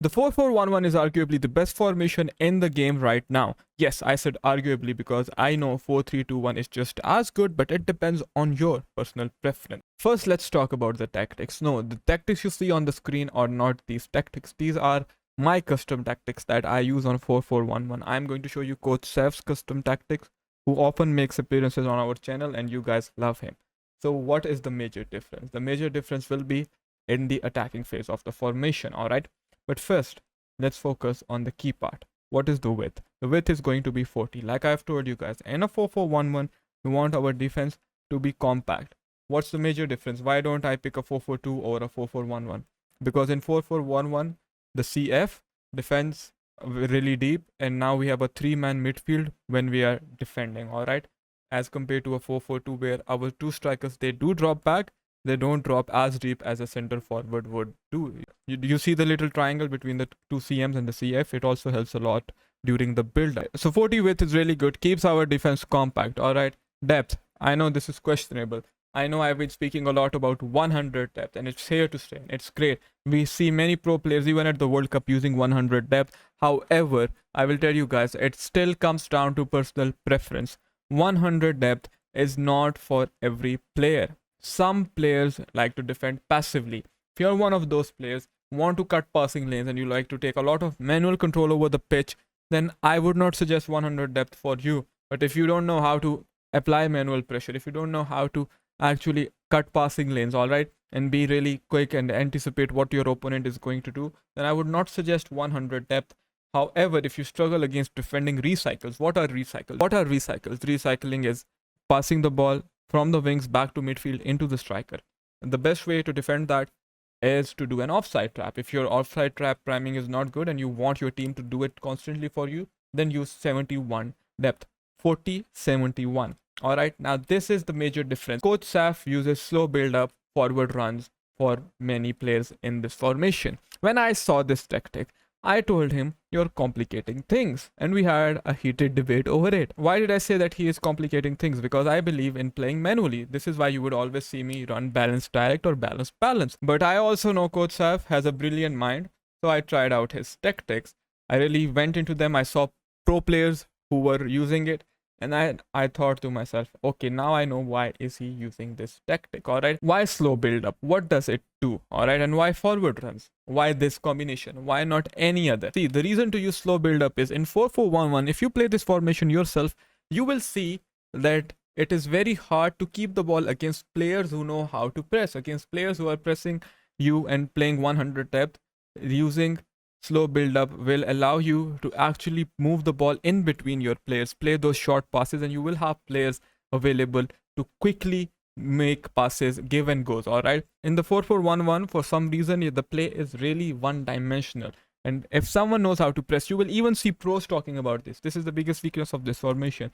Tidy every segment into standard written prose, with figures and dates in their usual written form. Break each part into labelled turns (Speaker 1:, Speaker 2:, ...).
Speaker 1: The 4-4-1-1 is arguably the best formation in the game right now. Yes, I said arguably because I know 4-3-2-1 is just as good, but it depends on your personal preference. First, let's talk about the tactics. No, the tactics you see on the screen are not these tactics. These are my custom tactics that I use on 4-4-1-1. I'm going to show you Coach Seth's custom tactics, who often makes appearances on our channel and you guys love him. So what is the major difference? The major difference will be in the attacking phase of the formation, alright? But first, let's focus on the key part. What is the width? The width is going to be 40. Like I've told you guys, in a 4-4-1-1, we want our defense to be compact. What's the major difference? Why don't I pick a 4-4-2 or a 4-4-1-1? Because in 4-4-1-1, the CF defends really deep, and now we have a 3-man midfield when we are defending, alright? As compared to a 4-4-2 where our two strikers, they do drop back, they don't drop as deep as a center forward would do. You see the little triangle between the two CMs and the CF? It also helps a lot during the build up. So 40 width is really good, keeps our defense compact, alright? Depth, I know this is questionable. I know I've been speaking a lot about 100 depth and it's here to stay. It's great. We see many pro players even at the World Cup using 100 depth. However, I will tell you guys, it still comes down to personal preference. 100 depth is not for every player. Some players like to defend passively. If you're one of those players, want to cut passing lanes and you like to take a lot of manual control over the pitch, then I would not suggest 100 depth for you. But if you don't know how to apply manual pressure, if you don't know how to actually cut passing lanes, all right, and be really quick and anticipate what your opponent is going to do, then I would not suggest 100 depth. However, if you struggle against defending recycles, what are recycles? Recycling is passing the ball from the wings back to midfield into the striker. And the best way to defend that is to do an offside trap. If your offside trap priming is not good and you want your team to do it constantly for you, then use 71 depth. 40, 71. Alright, now this is the major difference. Coach Saf uses slow build up forward runs for many players in this formation. When I saw this tactic, I told him, you're complicating things. And we had a heated debate over it. Why did I say that he is complicating things? Because I believe in playing manually. This is why you would always see me run balanced direct or balanced balance. But I also know Coach Saf has a brilliant mind. So I tried out his tactics. I really went into them. I saw pro players who were using it. And I thought to myself, okay, now I know why is he using this tactic, alright? Why slow build up? What does it do, alright? And why forward runs? Why this combination? Why not any other? See, the reason to use slow build up is in 4-4-1-1, if you play this formation yourself, you will see that it is very hard to keep the ball against players who know how to press, against players who are pressing you and playing 100 depth. Using slow build up will allow you to actually move the ball in between your players, play those short passes, and you will have players available to quickly make passes, give and goes. All right, in the 4-4-1-1, for some reason the play is really one dimensional, and if someone knows how to press, you will even see pros talking about this. This is the biggest weakness of this formation.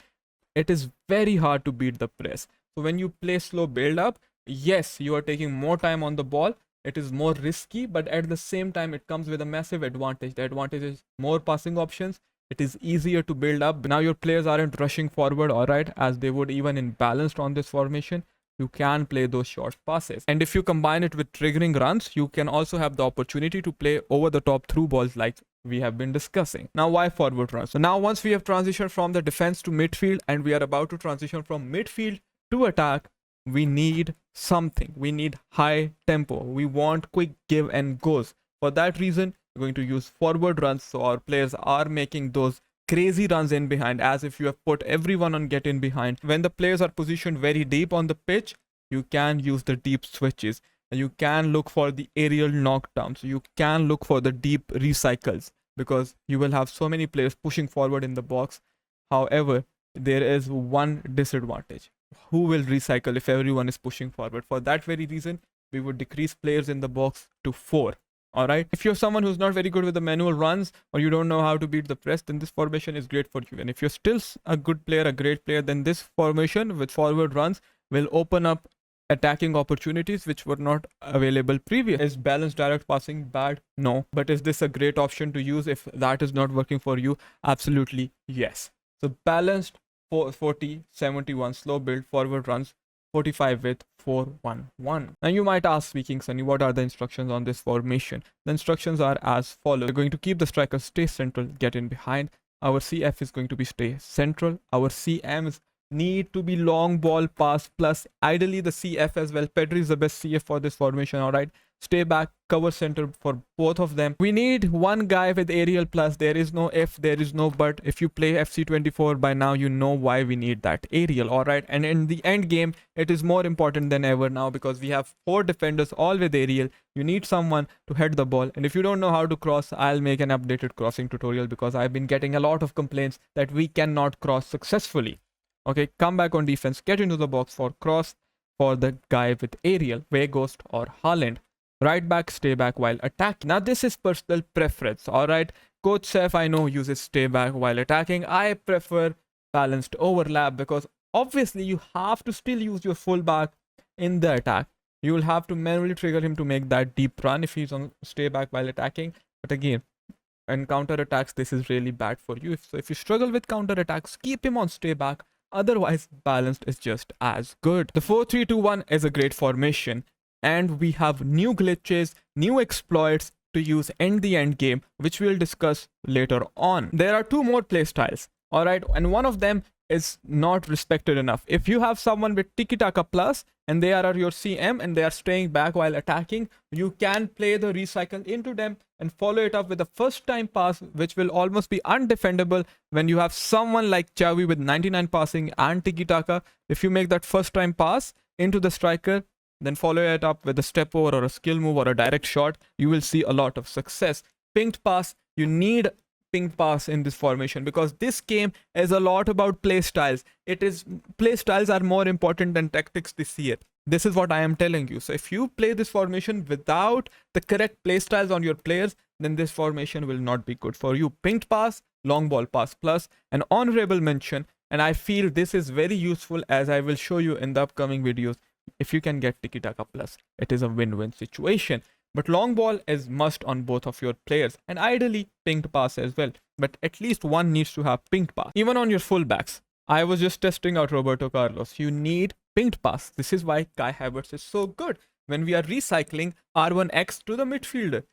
Speaker 1: It is very hard to beat the press. So when you play slow build up, yes, you are taking more time on the ball. It is more risky, but at the same time, it comes with a massive advantage. The advantage is more passing options. It is easier to build up. Now your players aren't rushing forward, all right, as they would even in balanced on this formation. You can play those short passes. And if you combine it with triggering runs, you can also have the opportunity to play over the top through balls like we have been discussing. Now, why forward runs? So now once we have transitioned from the defense to midfield and we are about to transition from midfield to attack, we need something. We need high tempo. We want quick give and goes. For that reason, we're going to use forward runs. So our players are making those crazy runs in behind, as if you have put everyone on get in behind. When the players are positioned very deep on the pitch, you can use the deep switches and you can look for the aerial knockdowns. You can look for the deep recycles because you will have so many players pushing forward in the box. However, there is one disadvantage. Who will recycle if everyone is pushing forward? For that very reason, we would decrease players in the box to 4. All right. If you're someone who's not very good with the manual runs or you don't know how to beat the press, then this formation is great for you. And if you're still a good player, a great player, then this formation with forward runs will open up attacking opportunities which were not available previous. Is balanced direct passing bad? No. But is this a great option to use if that is not working for you? Absolutely yes. So balanced 40, 71 slow build forward runs 45 with 4-1-1. Now you might ask me, King Sunny, what are the instructions on this formation? The instructions are as follows. We're going to keep the striker stay central, get in behind. Our CF is going to be stay central. Our CMs need to be long ball pass plus ideally the CF as well. Pedri is the best CF for this formation, all right? Stay back, cover center for both of them. We need one guy with aerial plus. There is no if, there is no but. If you play FC24 by now, you know why we need that aerial, all right? And in the end game, it is more important than ever now because we have 4 defenders all with aerial. You need someone to head the ball. And if you don't know how to cross, I'll make an updated crossing tutorial because I've been getting a lot of complaints that we cannot cross successfully. Okay, come back on defense, get into the box for cross for the guy with aerial, Weghorst or Haaland. Right back, stay back while attacking. Now this is personal preference, all right? Coach Seth, I know, uses stay back while attacking. I prefer balanced overlap because obviously you have to still use your fullback in the attack. You will have to manually trigger him to make that deep run if he's on stay back while attacking. But again, in counter attacks, this is really bad for you. So if you struggle with counter attacks, keep him on stay back. Otherwise, balanced is just as good. The 4-3-2-1 is a great formation. And we have new glitches, new exploits to use in the end game, which we'll discuss later on. There are 2 more playstyles, all right, and one of them is not respected enough. If you have someone with tiki-taka plus and they are your CM and they are staying back while attacking, you can play the recycle into them and follow it up with a first time pass, which will almost be undefendable when you have someone like Xavi with 99 passing and tiki-taka. If you make that first time pass into the striker, then follow it up with a step over or a skill move or a direct shot, you will see a lot of success. Pinged pass, you need pinged pass in this formation because this game is a lot about play styles. Play styles are more important than tactics this year. This is what I am telling you. So if you play this formation without the correct play styles on your players, then this formation will not be good for you. Pinged pass, long ball pass plus, an honorable mention, and I feel this is very useful as I will show you in the upcoming videos. If you can get tiki-taka plus, it is a win-win situation. But long ball is must on both of your players and ideally pinged pass as well. But at least one needs to have pinged pass. Even on your fullbacks. I was just testing out Roberto Carlos. You need pinged pass. This is why Kai Havertz is so good. When we are recycling R1X to the midfielder,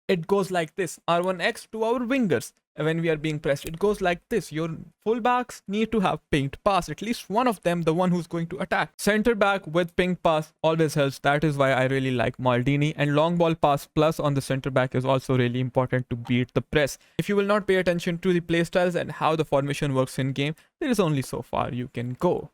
Speaker 1: it goes like this. R1X to our wingers. When we are being pressed, it goes like this. Your fullbacks need to have pinged pass, at least one of them, the one who's going to attack. Center back with pinged pass always helps. That is why I really like Maldini, and long ball pass plus on the center back is also really important to beat the press. If you will not pay attention to the playstyles and how the formation works in game, there is only so far you can go.